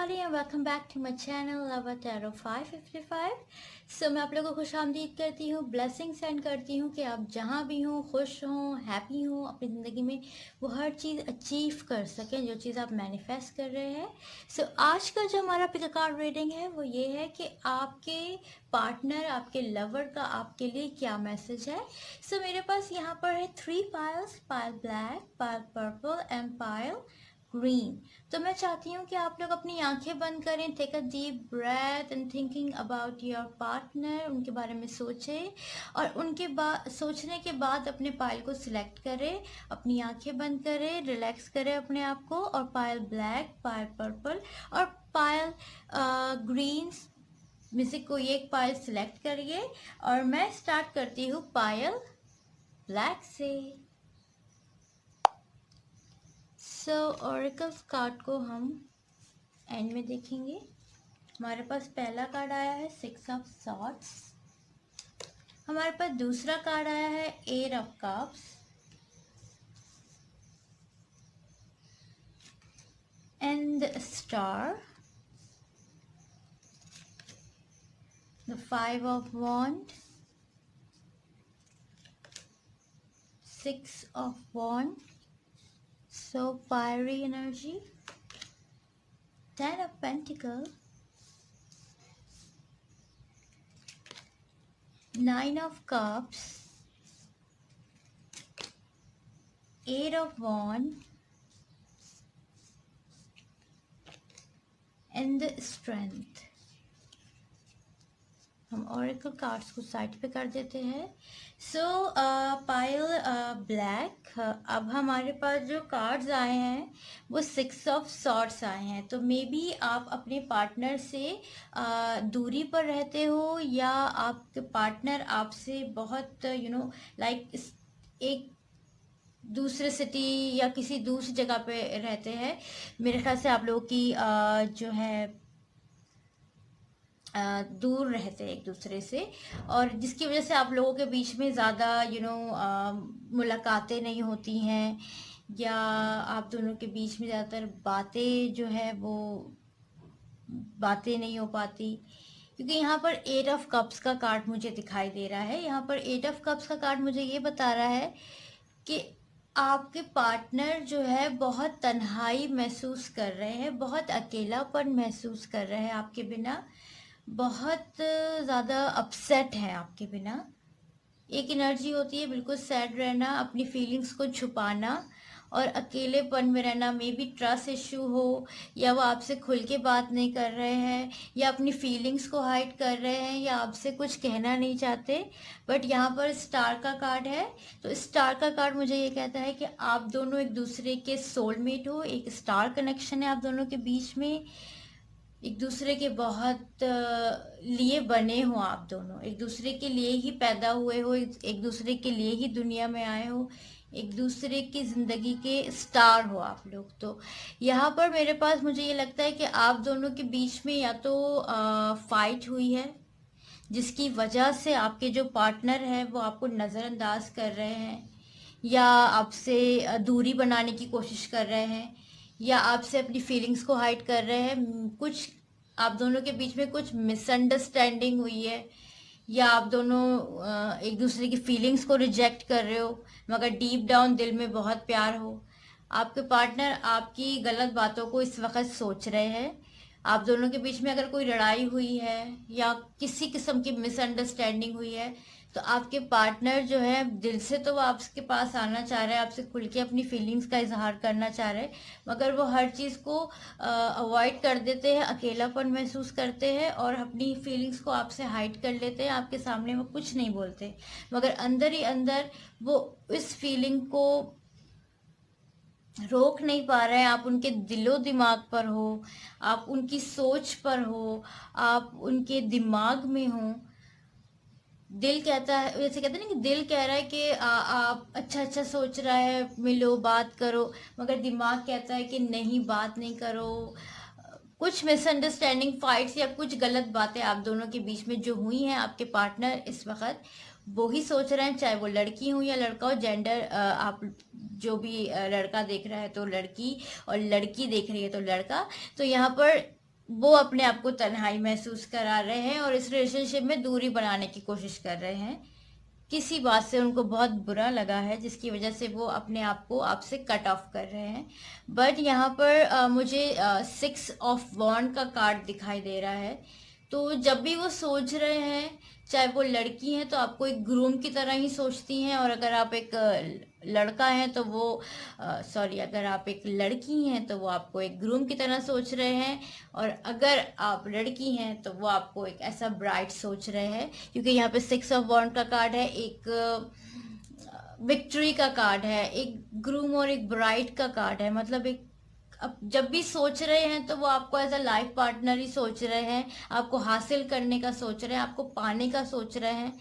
everybody and welcome back to my channel Lava Tarot 555। मैं आप लोगों को खुश आमदीद करती हूँ, ब्लेसिंग सेंड करती हूँ कि आप जहाँ भी हों खुश हों, हैप्पी हों, अपनी ज़िंदगी में वो हर चीज़ अचीव कर सकें जो चीज़ आप मैनिफेस्ट कर रहे हैं। आज का जो हमारा पिक कार्ड रीडिंग है वो ये है कि आपके पार्टनर, आपके लवर का आपके लिए क्या मैसेज है। मेरे पास यहाँ पर है 3 piles, pile black, pile purple and pile green. तो मैं चाहती हूँ कि आप लोग अपनी आंखें बंद करें, take a deep breath and thinking about your partner, उनके बारे में सोचें और उनके बाद सोचने के बाद अपने पायल को सिलेक्ट करें, अपनी आंखें बंद करें, रिलैक्स करें अपने आप को और पायल ब्लैक, पायल पर्पल और पायल ग्रीन में से कोई एक पायल सिलेक्ट करिए और मैं स्टार्ट करती हूँ पायल ब्लैक से। ऑरेकल्स कार्ड को हम एंड में देखेंगे। हमारे पास पहला कार्ड आया है 6 ऑफ सॉर्ड्स, हमारे पास दूसरा कार्ड आया है 8 of cups and the star, the 5 of wand, 6 of wand, so fiery energy, 10 of Pentacles, 9 of Cups, 8 of Wands and the Strength। हम ऑरेकल कार्ड्स को साइड पे कर देते हैं। पाइल ब्लैक, अब हमारे पास जो कार्ड्स आए हैं वो 6 ऑफ सॉर्ड्स आए हैं। तो मे बी आप अपने पार्टनर से दूरी पर रहते हो या आपके पार्टनर आपसे बहुत लाइक एक दूसरे सिटी या किसी दूसरी जगह पे रहते हैं। मेरे ख्याल से आप लोगों की जो है दूर रहते हैं एक दूसरे से और जिसकी वजह से आप लोगों के बीच में ज़्यादा मुलाकातें नहीं होती हैं या आप दोनों के बीच में ज़्यादातर बातें जो है वो बातें नहीं हो पाती। क्योंकि यहाँ पर 8 ऑफ कप्स का कार्ड मुझे दिखाई दे रहा है। यहाँ पर 8 ऑफ कप्स का कार्ड मुझे ये बता रहा है कि आपके पार्टनर जो है बहुत तन्हाई महसूस कर रहे हैं, बहुत अकेलापन महसूस कर रहे हैं आपके बिना, बहुत ज़्यादा अपसेट है आपके बिना। एक एनर्जी होती है बिल्कुल सैड रहना, अपनी फीलिंग्स को छुपाना और अकेलेपन में रहना। मे बी ट्रस्ट इशू हो या वो आपसे खुल के बात नहीं कर रहे हैं या अपनी फीलिंग्स को हाइड कर रहे हैं या आपसे कुछ कहना नहीं चाहते। बट यहाँ पर स्टार का कार्ड है, तो स्टार का कार्ड मुझे ये कहता है कि आप दोनों एक दूसरे के सोलमेट हो, एक स्टार कनेक्शन है आप दोनों के बीच में, एक दूसरे के बहुत लिए बने हो, आप दोनों एक दूसरे के लिए ही पैदा हुए हो, एक दूसरे के लिए ही दुनिया में आए हो, एक दूसरे की ज़िंदगी के स्टार हो आप लोग। तो यहाँ पर मेरे पास मुझे ये लगता है कि आप दोनों के बीच में या तो फाइट हुई है जिसकी वजह से आपके जो पार्टनर है वो आपको नज़रअंदाज कर रहे हैं या आपसे दूरी बनाने की कोशिश कर रहे हैं या आपसे अपनी फीलिंग्स को हाइड कर रहे हैं। कुछ आप दोनों के बीच में कुछ मिसअंडरस्टैंडिंग हुई है या आप दोनों एक दूसरे की फीलिंग्स को रिजेक्ट कर रहे हो मगर डीप डाउन दिल में बहुत प्यार हो। आपके पार्टनर आपकी गलत बातों को इस वक्त सोच रहे हैं। आप दोनों के बीच में अगर कोई लड़ाई हुई है या किसी किस्म की मिसअंडरस्टैंडिंग हुई है तो आपके पार्टनर जो है दिल से तो वो आपके पास आना चाह रहे हैं, आपसे खुल के अपनी फीलिंग्स का इजहार करना चाह रहे हैं, मगर वो हर चीज़ को अवॉइड कर देते हैं, अकेलापन महसूस करते हैं और अपनी फीलिंग्स को आपसे हाइड कर लेते हैं। आपके सामने वो कुछ नहीं बोलते मगर अंदर ही अंदर वो इस फीलिंग को रोक नहीं पा रहे हैं। आप उनके दिलो दिमाग पर हो, आप उनकी सोच पर हो, आप उनके दिमाग में हो। दिल कहता है, जैसे कहते हैं ना कि दिल कह रहा है कि आप अच्छा अच्छा सोच रहा है, मिलो बात करो, मगर दिमाग कहता है कि नहीं बात नहीं करो। कुछ मिसअंडरस्टैंडिंग, फाइट्स या कुछ गलत बातें आप दोनों के बीच में जो हुई हैं, आपके पार्टनर इस वक्त वो ही सोच रहे हैं, चाहे वो लड़की हो या लड़का हो। जेंडर आप जो भी लड़का देख रहा है तो लड़की और लड़की देख रही है तो लड़का। तो यहाँ पर वो अपने आप को तन्हाई महसूस करा रहे हैं और इस रिलेशनशिप में दूरी बनाने की कोशिश कर रहे हैं। किसी बात से उनको बहुत बुरा लगा है जिसकी वजह से वो अपने आप को आपसे कट ऑफ कर रहे हैं। बट यहाँ पर मुझे 6 ऑफ वॉन्ड का कार्ड दिखाई दे रहा है। तो जब भी वो सोच रहे हैं, चाहे वो लड़की हैं तो आपको एक ग्रूम की तरह ही सोचती हैं, और अगर आप एक लड़का हैं तो वो सॉरी अगर आप एक लड़की हैं तो वो आपको एक ग्रूम की तरह सोच रहे हैं, और अगर आप लड़की हैं तो वो आपको एक ऐसा ब्राइट सोच रहे हैं। क्योंकि यहाँ पे 6 ऑफ वॉन्ड का कार्ड है, एक विक्ट्री का कार्ड है, एक ग्रूम और एक ब्राइड का कार्ड है। मतलब एक अब जब भी सोच रहे हैं तो वो आपको एज अ लाइफ पार्टनर ही सोच रहे हैं, आपको हासिल करने का सोच रहे हैं, आपको पाने का सोच रहे हैं।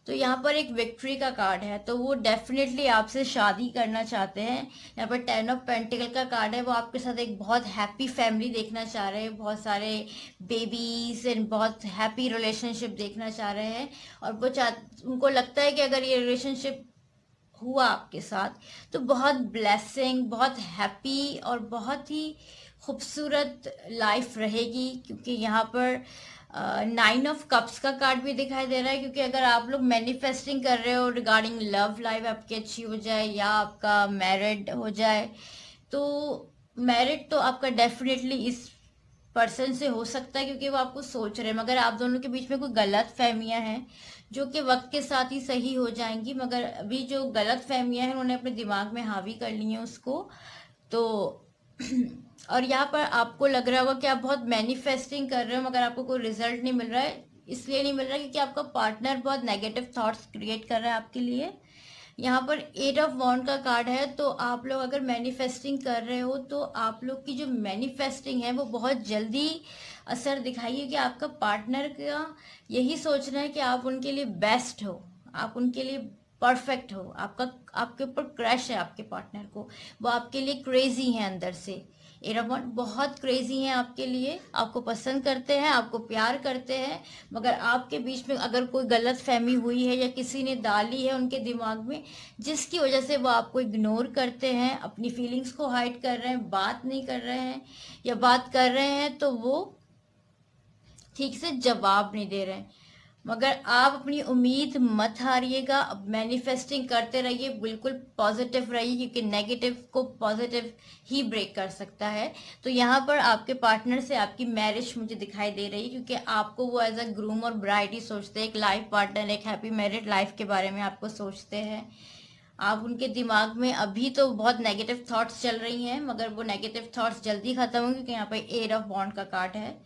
तो यहाँ पर एक विक्ट्री का कार्ड है, तो वो डेफिनेटली आपसे शादी करना चाहते हैं। यहाँ पर 10 ऑफ पेंटिकल का कार्ड है, वो आपके साथ एक बहुत हैप्पी फैमिली देखना चाह रहे हैं, बहुत सारे बेबीज एंड बहुत हैप्पी रिलेशनशिप देखना चाह रहे हैं। और वो उनको लगता है कि अगर ये रिलेशनशिप हुआ आपके साथ तो बहुत ब्लेसिंग, बहुत हैप्पी और बहुत ही खूबसूरत लाइफ रहेगी। क्योंकि यहाँ पर 9 ऑफ कप्स का कार्ड भी दिखाई दे रहा है। क्योंकि अगर आप लोग मैनिफेस्टिंग कर रहे हो रिगार्डिंग लव लाइफ आपकी अच्छी हो जाए या आपका मैरिड हो जाए, तो मैरिड तो आपका डेफिनेटली इस पर्सन से हो सकता है क्योंकि वो आपको सोच रहे हैं। मगर आप दोनों के बीच में कोई गलत फहमियां हैं जो कि वक्त के साथ ही सही हो जाएंगी, मगर अभी जो गलत फहमियां हैं उन्होंने अपने दिमाग में हावी कर ली हैं उसको। तो और यहाँ पर आपको लग रहा होगा कि आप बहुत मैनिफेस्टिंग कर रहे हो मगर आपको कोई रिजल्ट नहीं मिल रहा है। इसलिए नहीं मिल रहा क्योंकि आपका पार्टनर बहुत नेगेटिव थॉट्स क्रिएट कर रहा है आपके लिए। यहाँ पर 8 ऑफ वॉन्ड का कार्ड है, तो आप लोग अगर मैनिफेस्टिंग कर रहे हो तो आप लोग की जो मैनिफेस्टिंग है वो बहुत जल्दी असर दिखाइए कि आपका पार्टनर का यही सोचना है कि आप उनके लिए बेस्ट हो, आप उनके लिए परफेक्ट हो। आपके ऊपर क्रश है आपके पार्टनर को, वो आपके लिए क्रेजी है अंदर से। एरावन बहुत क्रेजी हैं आपके लिए, आपको पसंद करते हैं, आपको प्यार करते हैं, मगर आपके बीच में अगर कोई गलत फहमी हुई है या किसी ने डाली है उनके दिमाग में जिसकी वजह से वो आपको इग्नोर करते हैं, अपनी फीलिंग्स को हाइड कर रहे हैं, बात नहीं कर रहे हैं, या बात कर रहे हैं तो वो ठीक से जवाब नहीं दे रहे हैं। मगर आप अपनी उम्मीद मत हारिएगा, अब मैनिफेस्टिंग करते रहिए, बिल्कुल पॉजिटिव रहिए क्योंकि नेगेटिव को पॉजिटिव ही ब्रेक कर सकता है। तो यहाँ पर आपके पार्टनर से आपकी मैरिज मुझे दिखाई दे रही है क्योंकि आपको वो एज अ ग्रूम और ब्राइड ही सोचते हैं, एक लाइफ पार्टनर, एक हैप्पी मैरिड लाइफ के बारे में आपको सोचते हैं। आप उनके दिमाग में अभी तो बहुत नेगेटिव थॉट्स चल रही हैं मगर वो नेगेटिव थॉट्स जल्दी खत्म होंगे क्योंकि यहाँ पर 8 ऑफ वॉन्ड का कार्ड है।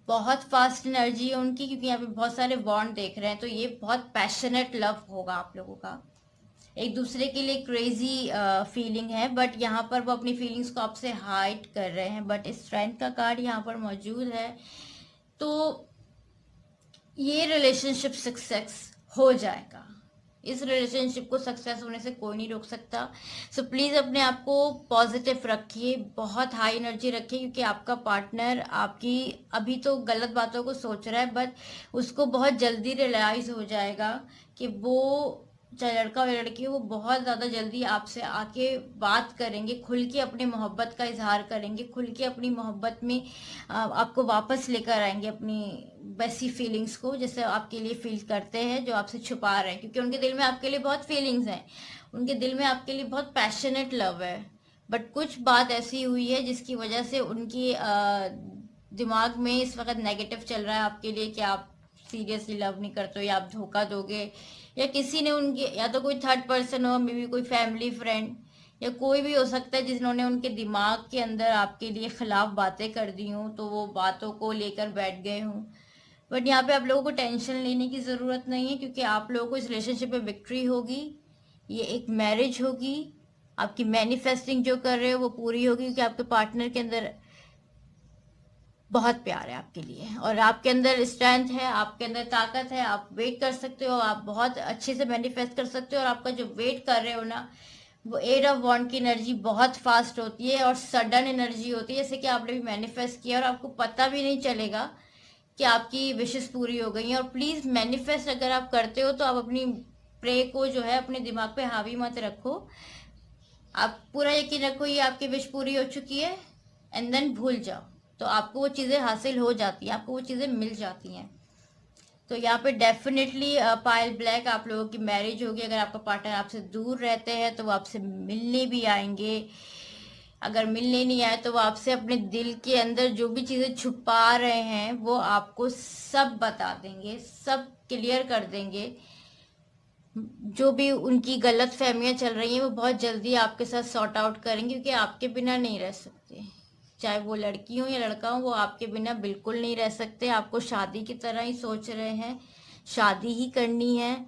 बहुत फास्ट एनर्जी है उनकी क्योंकि यहाँ पे बहुत सारे बॉन्ड देख रहे हैं, तो ये बहुत पैशनेट लव होगा आप लोगों का, एक दूसरे के लिए क्रेजी फीलिंग है। बट यहाँ पर वो अपनी फीलिंग्स को आपसे हाइड कर रहे हैं, बट स्ट्रेंथ का कार्ड यहाँ पर मौजूद है। तो ये रिलेशनशिप सक्सेस हो जाएगा, इस रिलेशनशिप को सक्सेस होने से कोई नहीं रोक सकता। सो प्लीज़ अपने आप को पॉजिटिव रखिए, बहुत हाई एनर्जी रखिए क्योंकि आपका पार्टनर आपकी अभी तो गलत बातों को सोच रहा है बट उसको बहुत जल्दी रियलाइज हो जाएगा कि वो चाहे लड़का हो या लड़की हो, वो बहुत ज़्यादा जल्दी आपसे आके बात करेंगे, खुल के अपनी मोहब्बत का इजहार करेंगे, खुल के अपनी मोहब्बत में आपको वापस लेकर आएंगे अपनी वैसी फीलिंग्स को जैसे आपके लिए फील करते हैं जो आपसे छुपा रहे हैं। क्योंकि उनके दिल में आपके लिए बहुत फीलिंग्स हैं, उनके दिल में आपके लिए बहुत पैशनेट लव है, बट कुछ बात ऐसी हुई है जिसकी वजह से उनकी दिमाग में इस वक्त नेगेटिव चल रहा है आपके लिए कि आप सीरियसली लव नहीं करते हो या आप धोखा दोगे, या किसी ने उनके, या तो कोई थर्ड पर्सन हो, मे बी कोई फैमिली फ्रेंड या कोई भी हो सकता है जिन्होंने उनके दिमाग के अंदर आपके लिए खिलाफ बातें कर दी हूँ तो वो बातों को लेकर बैठ गए हूँ। बट यहाँ पे आप लोगों को टेंशन लेने की ज़रूरत नहीं है क्योंकि आप लोगों को इस रिलेशनशिप में विक्ट्री होगी, ये एक मैरिज होगी, आपकी मैनिफेस्टिंग जो कर रहे हो वो पूरी होगी क्योंकि आपके पार्टनर के अंदर बहुत प्यार है आपके लिए और आपके अंदर स्ट्रेंथ है, आपके अंदर ताकत है, आप वेट कर सकते हो, आप बहुत अच्छे से मैनिफेस्ट कर सकते हो। और आपका जो वेट कर रहे हो ना, वो 8 ऑफ वॉन्ड की एनर्जी बहुत फास्ट होती है और सडन एनर्जी होती है, जैसे कि आपने भी मैनिफेस्ट किया और आपको पता भी नहीं चलेगा कि आपकी विशेष पूरी हो गई हैं। और प्लीज़ मैनिफेस्ट अगर आप करते हो तो आप अपनी प्रे को जो है अपने दिमाग पे हावी मत रखो, आप पूरा यकीन रखो ये आपकी विश पूरी हो चुकी है एंड देन भूल जाओ। तो आपको वो चीज़ें हासिल हो जाती हैं, आपको वो चीज़ें मिल जाती हैं। तो यहाँ पे डेफिनेटली पायल ब्लैक, आप लोगों की मैरिज होगी। अगर आपका पार्टनर आपसे दूर रहते हैं तो वो आपसे मिलने भी आएंगे। अगर मिलने नहीं आए तो वो आपसे अपने दिल के अंदर जो भी चीज़ें छुपा रहे हैं वो आपको सब बता देंगे, सब क्लियर कर देंगे। जो भी उनकी गलत फहमियाँ चल रही हैं वो बहुत जल्दी आपके साथ सॉर्ट आउट करेंगे, क्योंकि आपके बिना नहीं रह सकते। चाहे वो लड़की हो या लड़का हो, वो आपके बिना बिल्कुल नहीं रह सकते। आपको शादी की तरह ही सोच रहे हैं, शादी ही करनी है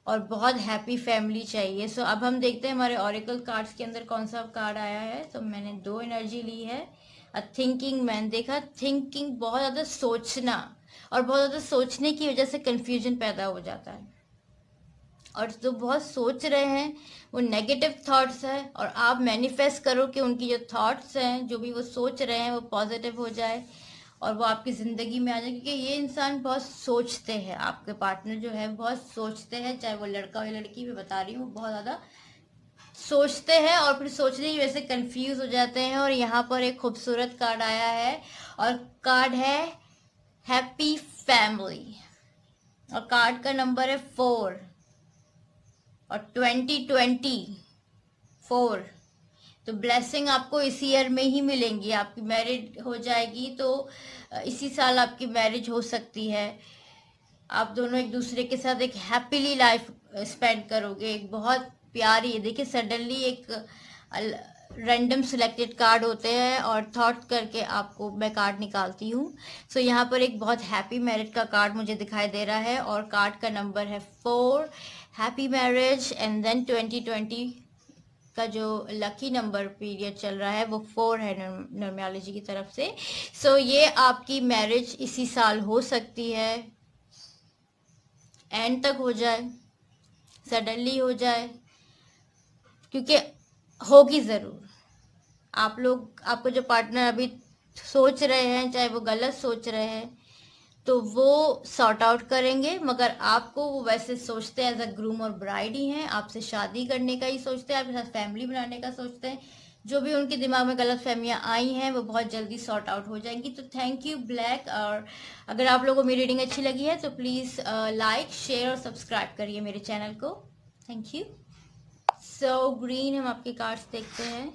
और बहुत हैप्पी फैमिली चाहिए। सो अब हम देखते हैं हमारे ऑरिकल कार्ड्स के अंदर कौन सा कार्ड आया है। तो मैंने 2 एनर्जी ली है। अ थिंकिंग मैन देखा। थिंकिंग, बहुत ज़्यादा सोचना, और बहुत ज़्यादा सोचने की वजह से कन्फ्यूजन पैदा हो जाता है। और जो बहुत सोच रहे हैं वो नेगेटिव थॉट्स है, और आप मैनिफेस्ट करो कि उनकी जो थॉट्स हैं, जो भी वो सोच रहे हैं, वो पॉजिटिव हो जाए और वो आपकी ज़िंदगी में आ जाए। क्योंकि ये इंसान बहुत सोचते हैं, आपके पार्टनर जो है बहुत सोचते हैं, चाहे वो लड़का हो या लड़की, मैं बता रही हूँ, बहुत ज़्यादा सोचते हैं और फिर सोचने की वजह से कंफ्यूज हो जाते हैं। और यहाँ पर एक खूबसूरत कार्ड आया है, और कार्ड है हैप्पी फैमिली, और कार्ड का नंबर है 4 और 2024। तो ब्लेसिंग आपको इसी ईयर में ही मिलेंगी। आपकी मैरिज हो जाएगी तो इसी साल आपकी मैरिज हो सकती है। आप दोनों एक दूसरे के साथ एक हैप्पीली लाइफ स्पेंड करोगे। एक बहुत प्यारी, देखिए सडनली एक रैंडम सिलेक्टेड कार्ड होते हैं और थॉट करके आपको मैं कार्ड निकालती हूँ। सो यहाँ पर एक बहुत हैप्पी मैरिज का कार्ड मुझे दिखाई दे रहा है, और कार्ड का नंबर है 4, हैप्पी मैरिज। एंड देन 2020 का जो लकी नंबर पीरियड चल रहा है वो 4 है न्यूमरोलॉजी की तरफ से। सो ये आपकी मैरिज इसी साल हो सकती है, एंड तक हो जाए, सडनली हो जाए, क्योंकि होगी ज़रूर। आप लोग, आपको जो पार्टनर अभी सोच रहे हैं, चाहे वो गलत सोच रहे हैं, तो वो सॉर्ट आउट करेंगे। मगर आपको वो वैसे सोचते हैं, एज अ ग्रूम और ब्राइड ही हैं, आपसे शादी करने का ही सोचते हैं, आपके साथ फैमिली बनाने का सोचते हैं। जो भी उनके दिमाग में गलत फहमियाँ आई हैं वो बहुत जल्दी सॉर्ट आउट हो जाएंगी। तो थैंक यू ब्लैक। और अगर आप लोगों को मेरी रीडिंग अच्छी लगी है तो प्लीज़ लाइक, शेयर और सब्सक्राइब करिए मेरे चैनल को। Thank you. सो ग्रीन, हम आपके कार्ड्स देखते हैं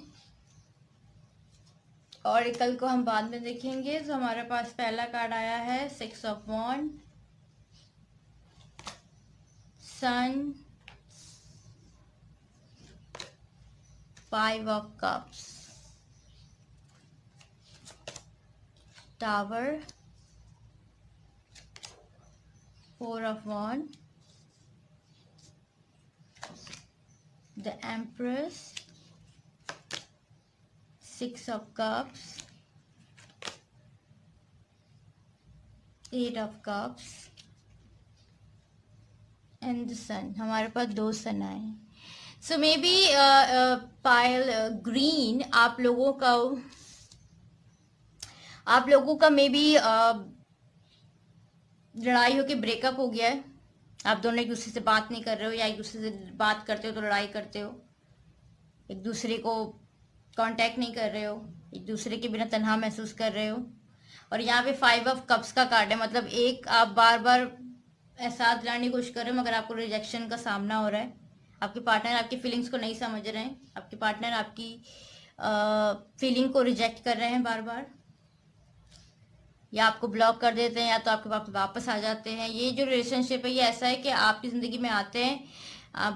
और कल को हम बाद में देखेंगे। तो हमारे पास पहला कार्ड आया है 6 of wand, sun, 5 of cups, tower, 4 of wand, the empress, 6 of cups, 8 of cups and the sun. हमारे पास 2 सन आए। सो मे बी पायल ग्रीन, आप लोगों का मे बी लड़ाई होके ब्रेकअप हो गया है। आप दोनों एक दूसरे से बात नहीं कर रहे हो, या एक दूसरे से बात करते हो तो लड़ाई करते हो, एक दूसरे को कांटेक्ट नहीं कर रहे हो, एक दूसरे के बिना तन्हा महसूस कर रहे हो। और यहाँ पे 5 ऑफ कप्स का कार्ड है, मतलब एक आप बार बार एहसास दिलाने की कोशिश कर रहे हो मगर आपको रिजेक्शन का सामना हो रहा है। आपके पार्टनर आपकी फीलिंग्स को नहीं समझ रहे हैं, आपके पार्टनर आपकी फीलिंग को रिजेक्ट कर रहे हैं बार बार, या आपको ब्लॉक कर देते हैं, या तो आपके पास वापस आ जाते हैं। ये जो रिलेशनशिप है ये ऐसा है कि आपकी ज़िंदगी में आते हैं,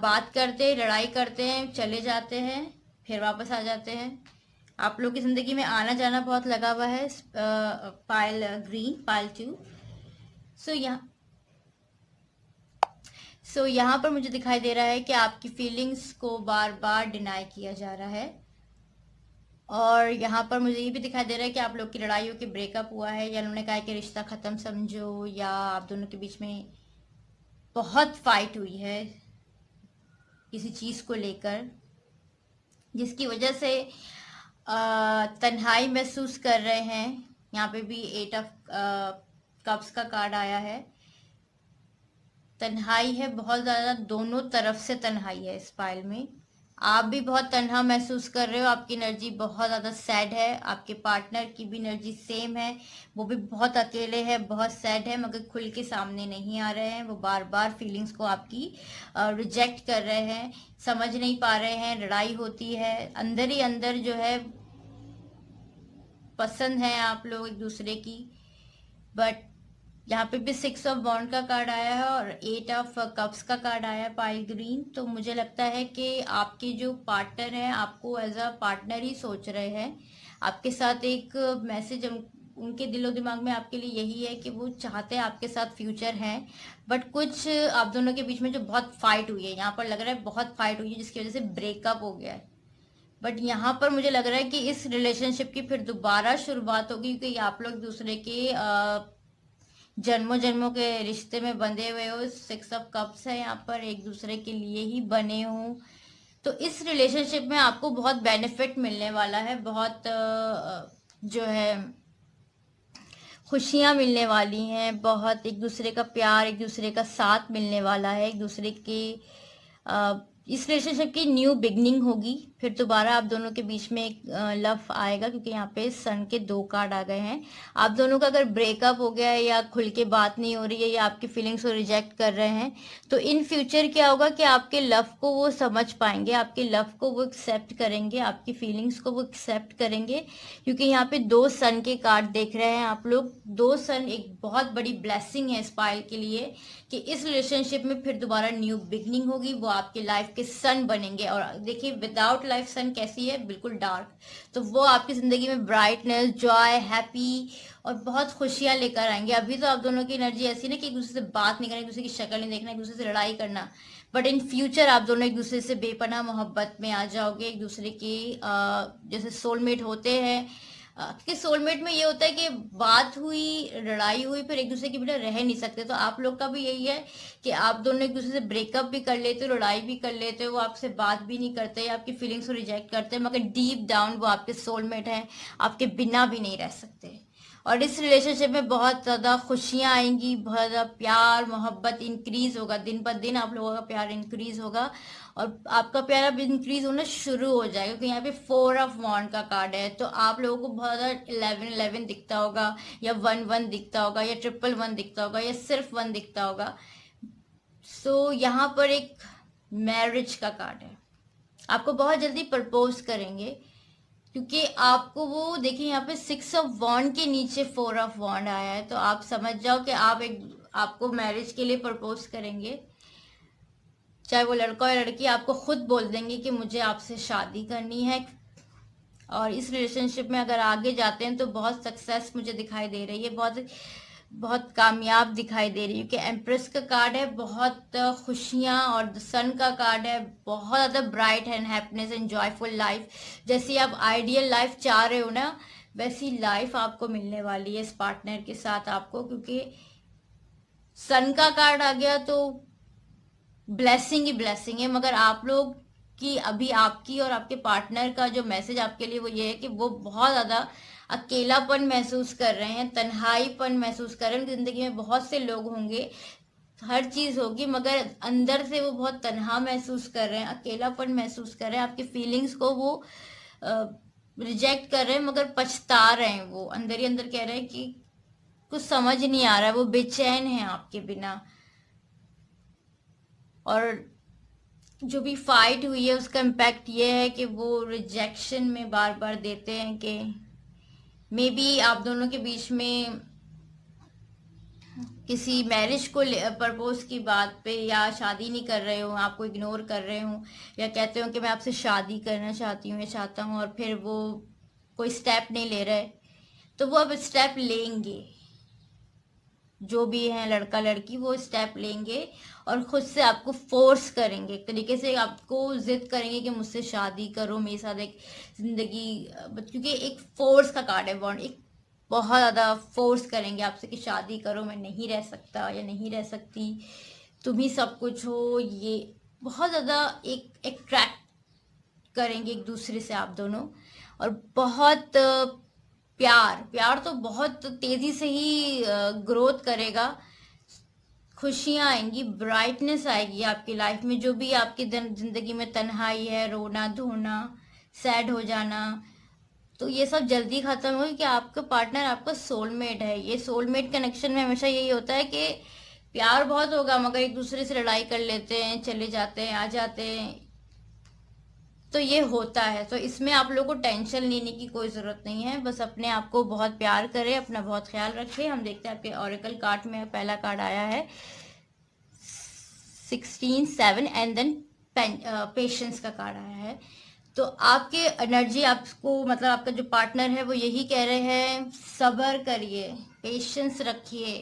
बात करते हैं, लड़ाई करते हैं, चले जाते हैं, फिर वापस आ जाते हैं। आप लोग की ज़िंदगी में आना जाना बहुत लगा हुआ है। पायल ग्रीन, पायल 2। सो यहाँ पर मुझे दिखाई दे रहा है कि आपकी फीलिंग्स को बार बार डिनाई किया जा रहा है। और यहाँ पर मुझे ये भी दिखाई दे रहा है कि आप लोग की लड़ाई हो के ब्रेकअप हुआ है, या उन्होंने कहा कि रिश्ता ख़त्म समझो, या आप दोनों के बीच में बहुत फाइट हुई है किसी चीज़ को लेकर, जिसकी वजह से तन्हाई महसूस कर रहे हैं। यहाँ पे भी 8 ऑफ कप्स का कार्ड आया है। तन्हाई है बहुत ज़्यादा, दोनों तरफ से तन्हाई है इस पाइल में। आप भी बहुत तन्हा महसूस कर रहे हो, आपकी एनर्जी बहुत ज़्यादा सैड है, आपके पार्टनर की भी एनर्जी सेम है, वो भी बहुत अकेले है, बहुत सैड है, मगर खुल के सामने नहीं आ रहे हैं। वो बार बार फीलिंग्स को आपकी रिजेक्ट कर रहे हैं, समझ नहीं पा रहे हैं, लड़ाई होती है अंदर ही अंदर जो है, पसंद है आप लोग एक दूसरे की। बट यहाँ पे भी 6 ऑफ वॉन्ड का कार्ड आया है और 8 ऑफ कप्स का कार्ड आया है, पाइल ग्रीन। तो मुझे लगता है कि आपके जो पार्टनर हैं आपको एज अ पार्टनर ही सोच रहे हैं। आपके साथ एक मैसेज उनके दिलो दिमाग में आपके लिए यही है कि वो चाहते हैं आपके साथ फ्यूचर है। बट कुछ आप दोनों के बीच में जो बहुत फाइट हुई है, यहाँ पर लग रहा है बहुत फाइट हुई है, जिसकी वजह से ब्रेकअप हो गया है। बट यहाँ पर मुझे लग रहा है कि इस रिलेशनशिप की फिर दोबारा शुरुआत होगी, क्योंकि आप लोग दूसरे के जन्मों जन्मों के रिश्ते में बंधे हुए हो। 6 ऑफ कप्स है यहाँ पर, एक दूसरे के लिए ही बने हो। तो इस रिलेशनशिप में आपको बहुत बेनिफिट मिलने वाला है, बहुत जो है खुशियां मिलने वाली हैं, बहुत एक दूसरे का प्यार, एक दूसरे का साथ मिलने वाला है, एक दूसरे के इस रिलेशनशिप की न्यू बिगनिंग होगी। फिर दोबारा आप दोनों के बीच में एक लव आएगा, क्योंकि यहाँ पे सन के 2 कार्ड आ गए हैं। आप दोनों का अगर ब्रेकअप हो गया है या खुल के बात नहीं हो रही है या आपकी फीलिंग्स को रिजेक्ट कर रहे हैं, तो इन फ्यूचर क्या होगा कि आपके लव को वो समझ पाएंगे, आपके लव को वो एक्सेप्ट करेंगे, आपकी फीलिंग्स को वो एक्सेप्ट करेंगे। क्योंकि यहाँ पे 2 सन के कार्ड देख रहे हैं आप लोग। 2 सन एक बहुत बड़ी ब्लेसिंग है स्पाइल के लिए, कि इस रिलेशनशिप में फिर दोबारा न्यू बिगनिंग होगी, वो आपके लाइफ के सन बनेंगे। और देखिए विदाउट लाइफ सन कैसी है, बिल्कुल डार्क। तो वो आपकी जिंदगी में ब्राइटनेस, जॉय, हैप्पी और बहुत खुशियां लेकर आएंगे। अभी तो आप दोनों की एनर्जी ऐसी ना कि एक दूसरे से बात नहीं करना, एक दूसरे की शक्ल नहीं देखना, एक दूसरे से लड़ाई करना। बट इन फ्यूचर आप दोनों एक दूसरे से बेपनाह मोहब्बत में आ जाओगे, एक दूसरे की जैसे सोलमेट होते हैं। क्योंकि सोलमेट में ये होता है कि बात हुई, लड़ाई हुई, फिर एक दूसरे के बिना रह नहीं सकते। तो आप लोग का भी यही है कि आप दोनों एक दूसरे से ब्रेकअप भी कर लेते हो, लड़ाई भी कर लेते हो, वो आपसे बात भी नहीं करते, आपकी फीलिंग्स को रिजेक्ट करते हैं, मगर डीप डाउन वो आपके सोलमेट हैं, आपके बिना भी नहीं रह सकते। और इस रिलेशनशिप में बहुत ज्यादा खुशियां आएंगी, बहुत ज्यादा प्यार मोहब्बत इंक्रीज होगा, दिन पर दिन आप लोगों का प्यार इंक्रीज होगा। और आपका प्यार अब इंक्रीज होना शुरू हो जाएगा, क्योंकि यहाँ पे 4 ऑफ वॉन्ड का कार्ड है। तो आप लोगों को बहुत ज्यादा 11 11 दिखता होगा, या 1 1 दिखता होगा, या 1 1 1 दिखता होगा, या सिर्फ 1 दिखता होगा। सो यहाँ पर एक मैरिज का कार्ड है, आपको बहुत जल्दी प्रपोज करेंगे। क्योंकि आपको वो देखिए यहाँ पे 6 ऑफ वॉन्ड के नीचे 4 ऑफ वॉन्ड आया है, तो आप समझ जाओ कि आपको मैरिज के लिए प्रपोज करेंगे। चाहे वो लड़का और लड़की आपको खुद बोल देंगे कि मुझे आपसे शादी करनी है। और इस रिलेशनशिप में अगर आगे जाते हैं तो बहुत सक्सेस मुझे दिखाई दे रही है, बहुत बहुत कामयाब दिखाई दे रही है। कि एम्प्रेस का कार्ड है, बहुत खुशियां, और सन का कार्ड है, बहुत ज्यादा bright and happiness and joyful life. जैसी आप आइडियल लाइफ चाह रहे हो ना, वैसी लाइफ आपको मिलने वाली है इस पार्टनर के साथ आपको। क्योंकि सन का कार्ड आ गया तो ब्लेसिंग ही ब्लेसिंग है। मगर आप लोग की अभी आपकी और आपके पार्टनर का जो मैसेज आपके लिए वो ये है कि वो बहुत ज्यादा अकेलापन महसूस कर रहे हैं, तन्हाईपन महसूस कर रहे हैं। जिंदगी में बहुत से लोग होंगे, हर चीज होगी, मगर अंदर से वो बहुत तन्हा महसूस कर रहे हैं, अकेलापन महसूस कर रहे हैं। आपकी फीलिंग्स को वो रिजेक्ट कर रहे हैं, मगर पछता रहे हैं। वो अंदर ही अंदर कह रहे हैं कि कुछ समझ नहीं आ रहा है, वो बेचैन है आपके बिना। और जो भी फाइट हुई है उसका इम्पैक्ट ये है कि वो रिजेक्शन में बार बार देते हैं कि मे बी आप दोनों के बीच में किसी मैरिज को प्रपोज की बात पे, या शादी नहीं कर रहे हो, आपको इग्नोर कर रहे हो, या कहते हो कि मैं आपसे शादी करना चाहती हूँ या चाहता हूँ, और फिर वो कोई स्टेप नहीं ले रहे। तो वो अब स्टेप लेंगे, जो भी है लड़का लड़की वो स्टेप लेंगे और खुद से आपको फोर्स करेंगे, एक तरीके से आपको जिद करेंगे कि मुझसे शादी करो, मेरे साथ एक जिंदगी। क्योंकि एक फोर्स का कार्ड है बॉन्ड, एक बहुत ज्यादा फोर्स करेंगे आपसे कि शादी करो, मैं नहीं रह सकता या नहीं रह सकती, तुम ही सब कुछ हो। ये बहुत ज्यादा एक अट्रैक्ट करेंगे एक दूसरे से आप दोनों। और बहुत प्यार प्यार तो बहुत तेजी से ही ग्रोथ करेगा। खुशियां आएंगी, ब्राइटनेस आएगी आपकी लाइफ में। जो भी आपकी जिंदगी में तन्हाई है, रोना धोना, सैड हो जाना, तो ये सब जल्दी खत्म होगी कि आपका पार्टनर आपका सोलमेट है। ये सोलमेट कनेक्शन में हमेशा यही होता है कि प्यार बहुत होगा मगर एक दूसरे से लड़ाई कर लेते हैं, चले जाते हैं, आ जाते हैं, तो ये होता है। तो इसमें आप लोगों को टेंशन लेने की कोई जरूरत नहीं है, बस अपने आप को बहुत प्यार करें, अपना बहुत ख्याल रखें। हम देखते हैं आपके ऑरेकल कार्ड में पहला कार्ड आया है 16 7 एंड देन पेशेंस का कार्ड आया है। तो आपके एनर्जी आपको, मतलब आपका जो पार्टनर है वो यही कह रहे हैं, सब्र करिए, पेशेंस रखिए।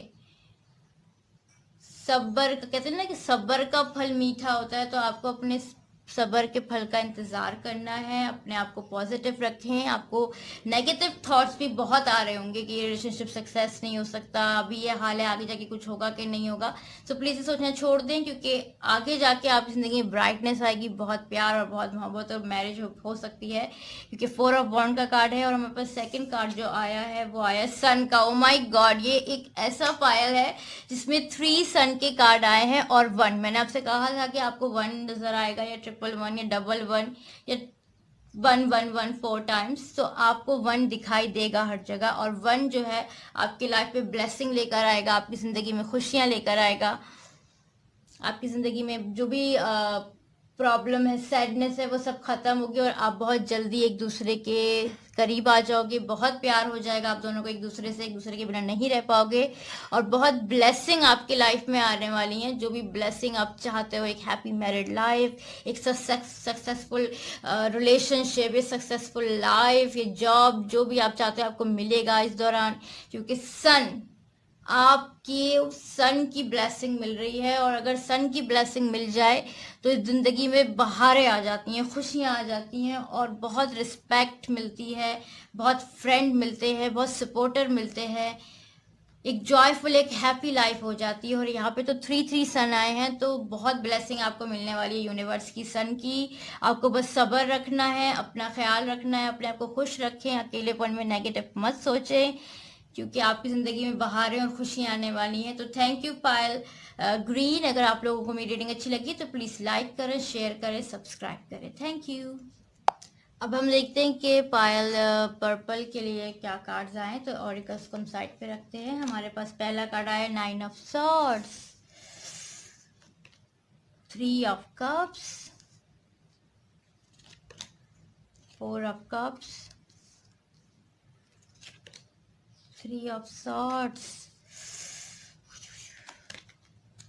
सब्र का कहते हैं ना कि सब्र का फल मीठा होता है, तो आपको अपने सब्र के फल का इंतजार करना है। अपने आप को पॉजिटिव रखें। आपको नेगेटिव थॉट्स भी बहुत आ रहे होंगे कि ये रिलेशनशिप सक्सेस नहीं हो सकता, अभी ये हाल है, आगे जाके कुछ होगा कि नहीं होगा। तो प्लीज ये सोचना छोड़ दें, क्योंकि आगे जाके आपकी जिंदगी में ब्राइटनेस आएगी, बहुत प्यार और बहुत मोहब्बत और मैरिज हो सकती है, क्योंकि 4 ऑफ वॉन्ड का कार्ड है। और हमारे पास सेकंड कार्ड जो आया है वो आया सन का। ओ माय गॉड, ये एक ऐसा पायल है जिसमें 3 सन के कार्ड आए हैं और 1। मैंने आपसे कहा था कि आपको 1 नजर आएगा, या 111 या 11 या 111 4 टाइम्स, तो आपको 1 दिखाई देगा हर जगह। और 1 जो है आपकी लाइफ में ब्लेसिंग लेकर आएगा, आपकी जिंदगी में खुशियां लेकर आएगा। आपकी जिंदगी में जो भी प्रॉब्लम है, सैडनेस है, वो सब खत्म होगी और आप बहुत जल्दी एक दूसरे के करीब आ जाओगे। बहुत प्यार हो जाएगा आप दोनों को एक दूसरे से, एक दूसरे के बिना नहीं रह पाओगे। और बहुत ब्लेसिंग आपकी लाइफ में आने वाली है, जो भी ब्लेसिंग आप चाहते हो, एक हैप्पी मैरिड लाइफ, एक सक्सेसफुल रिलेशनशिप, एक सक्सेसफुल लाइफ, ये जॉब, जो भी आप चाहते हो आपको मिलेगा इस दौरान, क्योंकि सन आपकी सन की ब्लेसिंग मिल रही है। और अगर सन की ब्लेसिंग मिल जाए तो इस जिंदगी में बहारें आ जाती हैं, खुशियां आ जाती हैं और बहुत रिस्पेक्ट मिलती है, बहुत फ्रेंड मिलते हैं, बहुत सपोर्टर मिलते हैं, एक जॉयफुल, एक हैप्पी लाइफ हो जाती है। और यहाँ पे तो 3 सन आए हैं, तो बहुत ब्लेसिंग आपको मिलने वाली है यूनिवर्स की, सन की। आपको बस सब्र रखना है, अपना ख्याल रखना है, अपने आप को खुश रखें, अकेलेपन में नेगेटिव मत सोचें, क्योंकि आपकी जिंदगी में बहारें और खुशियां आने वाली हैं। तो थैंक यू पायल ग्रीन। अगर आप लोगों को मेरी रीडिंग अच्छी लगी तो प्लीज लाइक करें, शेयर करें, सब्सक्राइब करें। Thank you. अब हम देखते हैं कि पायल पर्पल के लिए क्या कार्ड्स आए। तो ऑरिकल्स को हम साइड पे रखते हैं। हमारे पास पहला कार्ड आया 9 of swords, 3 of cups, 4 of cups, 3 of swords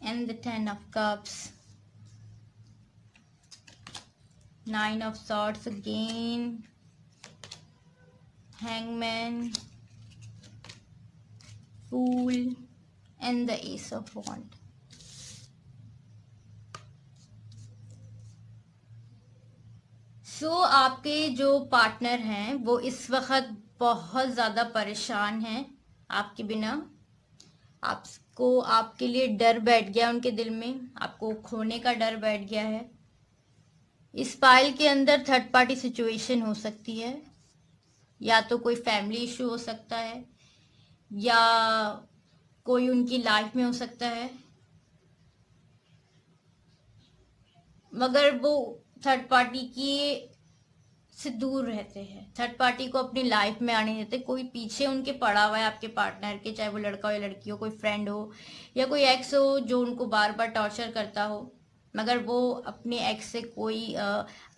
and the 10 of cups, 9 of swords again, hangman, fool and the ace of wand. सो आपके जो पार्टनर हैं वो इस वक्त बहुत ज्यादा परेशान हैं आपके बिना। आपको, आपके लिए डर बैठ गया उनके दिल में, आपको खोने का डर बैठ गया है। इस पाइल के अंदर थर्ड पार्टी सिचुएशन हो सकती है, या तो कोई फैमिली इशू हो सकता है, या कोई उनकी लाइफ में हो सकता है, मगर वो थर्ड पार्टी की से दूर रहते हैं, थर्ड पार्टी को अपनी लाइफ में आने देते। कोई पीछे उनके पड़ा हुआ है आपके पार्टनर के, चाहे वो लड़का हो या लड़की हो, कोई फ्रेंड हो या कोई एक्स हो जो उनको बार बार टॉर्चर करता हो, मगर वो अपने एक्स से कोई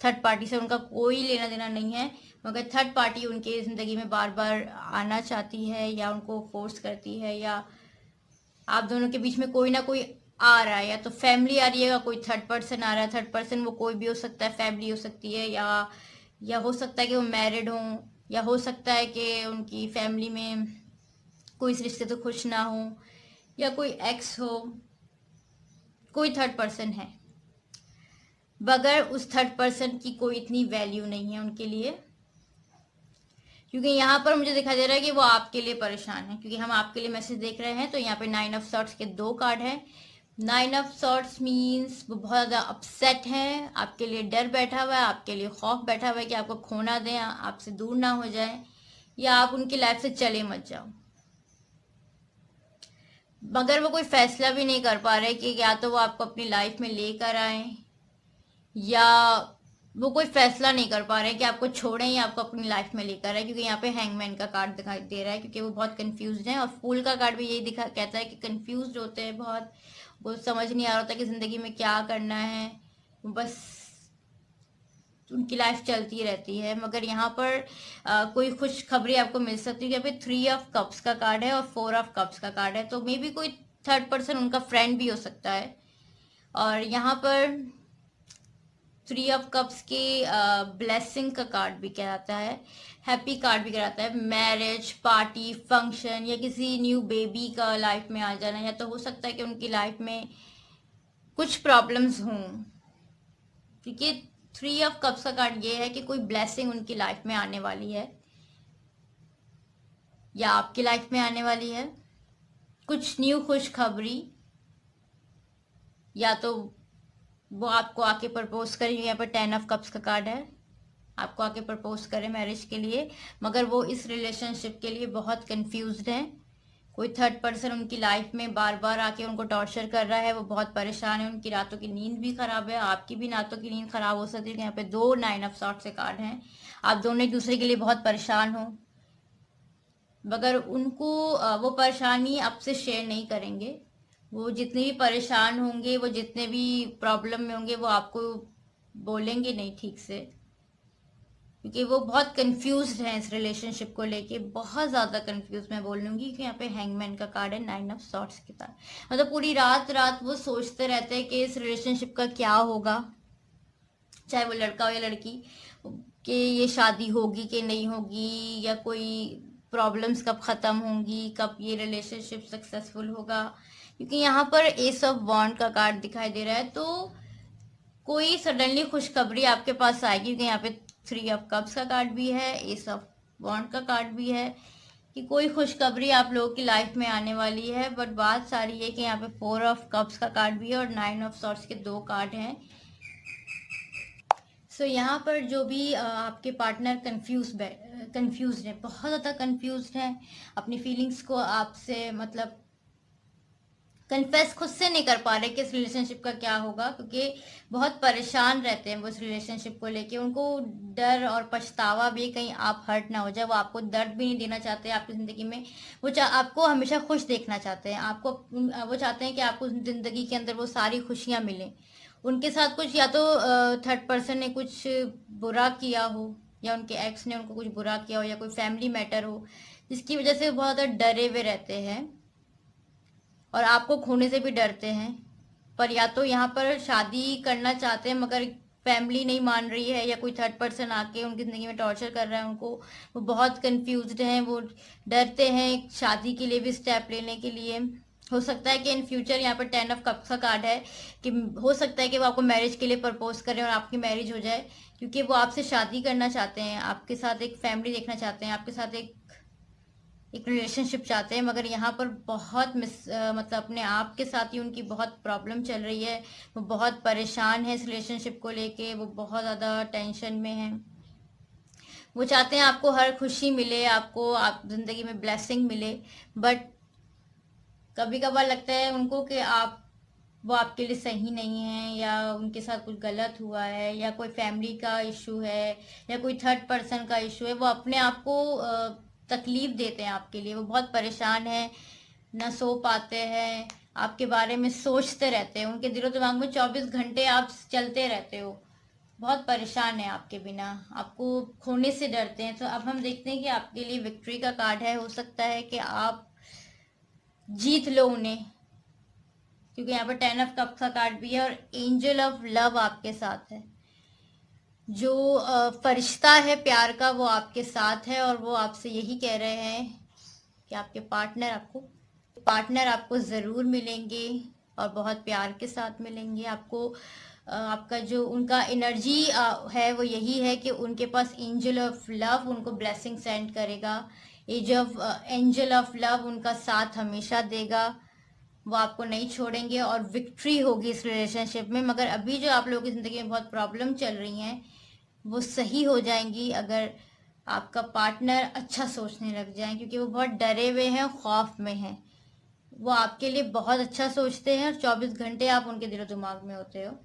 थर्ड पार्टी से उनका कोई लेना देना नहीं है, मगर थर्ड पार्टी उनके जिंदगी में बार बार आना चाहती है या उनको फोर्स करती है, या आप दोनों के बीच में कोई ना कोई आ रहा है, या तो फैमिली आ रही है या कोई थर्ड पर्सन आ रहा है। थर्ड पर्सन वो कोई भी हो सकता है, फैमिली हो सकती है, या हो सकता है कि वो मैरिड हों, या हो सकता है कि उनकी फैमिली में कोई इस रिश्ते तो खुश ना हो, या कोई एक्स हो, कोई थर्ड पर्सन है, मगर उस थर्ड पर्सन की कोई इतनी वैल्यू नहीं है उनके लिए, क्योंकि यहाँ पर मुझे दिखाई दे रहा है कि वो आपके लिए परेशान है, क्योंकि हम आपके लिए मैसेज देख रहे हैं। तो यहाँ पे 9 ऑफ सॉर्ड्स के 2 कार्ड हैं। 9 ऑफ सॉर्ड्स मीन्स वो बहुत ज़्यादा अपसेट हैं, आपके लिए डर बैठा हुआ है, आपके लिए खौफ बैठा हुआ है कि आपको खोना दें, आपसे दूर ना हो जाए, या आप उनकी लाइफ से चले मत जाओ। मगर वो कोई फैसला भी नहीं कर पा रहे कि या तो वो आपको अपनी लाइफ में लेकर आए, या वो कोई फैसला नहीं कर पा रहे कि आपको छोड़ें या आपको अपनी लाइफ में लेकर आए, क्योंकि यहाँ पे हैंगमैन का कार्ड दिखाई दे रहा है, क्योंकि वो बहुत कंफ्यूज हैं। और फूल का कार्ड भी यही दिखा कहता है कि कंफ्यूज होते हैं बहुत, वो समझ नहीं आ रहा होता कि जिंदगी में क्या करना है, बस उनकी लाइफ चलती रहती है। मगर यहाँ पर कोई खुशखबरी आपको मिल सकती है। यहाँ पे 3 ऑफ कप्स का कार्ड है और 4 ऑफ कप्स का कार्ड है, तो मे बी कोई थर्ड पर्सन उनका फ्रेंड भी हो सकता है। और यहाँ पर 3 ऑफ कप्स के ब्लेसिंग का कार्ड भी कहलाता है, हैप्पी कार्ड भी कहलाता है, मैरिज पार्टी फंक्शन या किसी न्यू बेबी का लाइफ में आ जाना, या तो हो सकता है कि उनकी लाइफ में कुछ प्रॉब्लम्स हों, क्योंकि 3 ऑफ कप्स का कार्ड ये है कि कोई ब्लेसिंग उनकी लाइफ में आने वाली है या आपकी लाइफ में आने वाली है, कुछ न्यू खुशखबरी, या तो वो आपको आके प्रपोज करें। यहाँ पर 10 ऑफ कप्स का कार्ड है, आपको आके प्रपोज करें मैरिज के लिए, मगर वो इस रिलेशनशिप के लिए बहुत कंफ्यूज्ड हैं। कोई थर्ड पर्सन उनकी लाइफ में बार बार आके उनको टॉर्चर कर रहा है, वो बहुत परेशान है, उनकी रातों की नींद भी खराब है, आपकी भी रातों की नींद खराब हो सकती है। यहाँ पे 2 9 ऑफ सॉर्ट्स के कार्ड हैं, आप दोनों एक दूसरे के लिए बहुत परेशान हो, मगर उनको वो परेशानी आपसे शेयर नहीं करेंगे। वो जितने भी परेशान होंगे, वो जितने भी प्रॉब्लम में होंगे, वो आपको बोलेंगे नहीं ठीक से, क्योंकि वो बहुत कंफ्यूज्ड हैं इस रिलेशनशिप को लेके, बहुत ज़्यादा कंफ्यूज मैं बोल लूँगी। कि यहाँ पे हैंगमैन का कार्ड है, 9 ऑफ सॉर्ट्स के साथ, मतलब पूरी रात रात वो सोचते रहते हैं कि इस रिलेशनशिप का क्या होगा, चाहे वो लड़का हो या लड़की, कि ये शादी होगी कि नहीं होगी, या कोई प्रॉब्लम्स कब ख़त्म होंगी, कब ये रिलेशनशिप सक्सेसफुल होगा। क्योंकि यहाँ पर एस ऑफ वॉन्ड का कार्ड दिखाई दे रहा है, तो कोई सडनली खुशखबरी आपके पास आएगी, क्योंकि यहाँ पे 3 ऑफ कप्स का कार्ड भी है, एस ऑफ वॉन्ड का कार्ड भी है, कि कोई खुशखबरी आप लोगों की लाइफ में आने वाली है। बट बात सारी है कि यहाँ पे 4 ऑफ कप्स का कार्ड भी है और 9 ऑफ सॉर्ट्स के 2 कार्ड हैं। सो यहाँ पर जो भी आपके पार्टनर कंफ्यूज है, बहुत ज़्यादा कंफ्यूज है, अपनी फीलिंग्स को आपसे मतलब कन्फेस खुद से नहीं कर पा रहे कि इस रिलेशनशिप का क्या होगा, क्योंकि बहुत परेशान रहते हैं वो इस रिलेशनशिप को लेके। उनको डर और पछतावा भी, कहीं आप हर्ट ना हो जाए। वो आपको दर्द भी नहीं देना चाहते आपकी ज़िंदगी में, वो आपको हमेशा खुश देखना चाहते हैं। आपको वो चाहते हैं कि आपको ज़िंदगी के अंदर वो सारी खुशियाँ मिलें। उनके साथ कुछ या तो थर्ड पर्सन ने कुछ बुरा किया हो, या उनके एक्स ने उनको कुछ बुरा किया हो, या कोई फैमिली मैटर हो जिसकी वजह से वो बहुत ज़्यादा डरे हुए रहते हैं और आपको खोने से भी डरते हैं। पर या तो यहाँ पर शादी करना चाहते हैं, मगर फैमिली नहीं मान रही है, या कोई थर्ड पर्सन आके उनकी ज़िंदगी में टॉर्चर कर रहा है उनको, वो बहुत कंफ्यूज्ड हैं, वो डरते हैं शादी के लिए भी स्टेप लेने के लिए। हो सकता है कि इन फ्यूचर, यहाँ पर 10 ऑफ कप्स का कार्ड है, कि हो सकता है कि वो आपको मैरिज के लिए प्रपोज करें और आपकी मैरिज हो जाए, क्योंकि वो आपसे शादी करना चाहते हैं, आपके साथ एक फैमिली देखना चाहते हैं, आपके साथ एक रिलेशनशिप चाहते हैं। मगर यहाँ पर बहुत मतलब अपने आप के साथ ही उनकी बहुत प्रॉब्लम चल रही है, वो बहुत परेशान है इस रिलेशनशिप को लेके, वो बहुत ज़्यादा टेंशन में है। वो चाहते हैं आपको हर खुशी मिले, आपको आप ज़िंदगी में ब्लेसिंग मिले, बट कभी कभार लगता है उनको कि आप वो आपके लिए सही नहीं है, या उनके साथ कुछ गलत हुआ है, या कोई फैमिली का इशू है, या कोई थर्ड पर्सन का इशू है। वो अपने आप को तकलीफ देते हैं आपके लिए, वो बहुत परेशान है, ना सो पाते हैं, आपके बारे में सोचते रहते हैं, उनके दिलो दिमाग में 24 घंटे आप चलते रहते हो, बहुत परेशान है आपके बिना, आपको खोने से डरते हैं। तो अब हम देखते हैं कि आपके लिए विक्ट्री का कार्ड है, हो सकता है कि आप जीत लो उन्हें, क्योंकि यहाँ पर 10 ऑफ कप का कार्ड भी है और एंजल ऑफ लव आपके साथ है। जो फरिश्ता है प्यार का, वो आपके साथ है, और वो आपसे यही कह रहे हैं कि आपके पार्टनर आपको ज़रूर मिलेंगे, और बहुत प्यार के साथ मिलेंगे आपको। आपका जो उनका एनर्जी है वो यही है कि उनके पास एंजल ऑफ लव उनको ब्लेसिंग सेंड करेगा, एंजल ऑफ लव उनका साथ हमेशा देगा, वो आपको नहीं छोड़ेंगे और विक्ट्री होगी इस रिलेशनशिप में। मगर अभी जो आप लोगों की ज़िंदगी में बहुत प्रॉब्लम चल रही हैं, वो सही हो जाएंगी अगर आपका पार्टनर अच्छा सोचने लग जाए, क्योंकि वो बहुत डरे हुए हैं, खौफ में हैं। वो आपके लिए बहुत अच्छा सोचते हैं और 24 घंटे आप उनके दिलो दिमाग में होते हो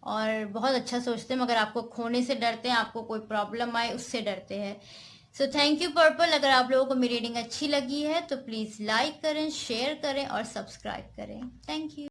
और बहुत अच्छा सोचते हैं, मगर आपको खोने से डरते हैं, आपको कोई प्रॉब्लम आए उससे डरते हैं। So thank you purple. अगर आप लोगों को मेरी रीडिंग अच्छी लगी है तो प्लीज़ लाइक करें, शेयर करें और सब्सक्राइब करें। Thank you.